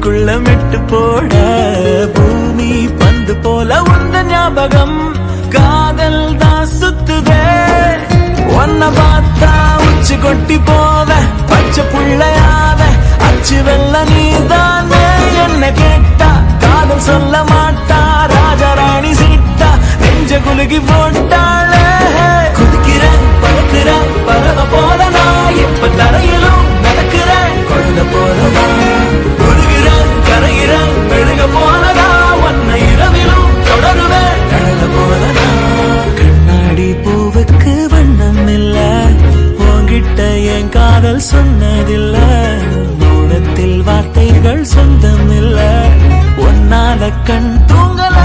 நெஞ்சுக்குள்ள மெட்டு போட பூமி பந்து போல உந்த ஞாபகம் காதல் தான் சுத்துதே ஒன்ன பார்த்தா உச்சி கொட்டி போவ பச்சை புள்ளையாவ அச்சு வெள்ள நீதானே என்ன கேட்டா காதல் சொல்ல மாட்டா ராஜாராணி சீட்டா நெஞ்ச குலுகி போட்டாளே குதிக்கிறேன் பறக்கிறேன் பறவ போல நான் எப்ப தரையிலும் நடக்கிறேன் குழந்தை போலதான் உருகிறேன் கரைகிறேன் மெழுக போலதா உன்னை இரவிலும் தொடருவேன் கடல போலதா கண்ணாடி பூவுக்கு வண்ணம் இல்ல உன்கிட்ட என் காதல் சொன்னதில்ல மௌனத்தில் வார்த்தைகள் சொந்தம் இல்ல ஒன்னால கண் தூங்கல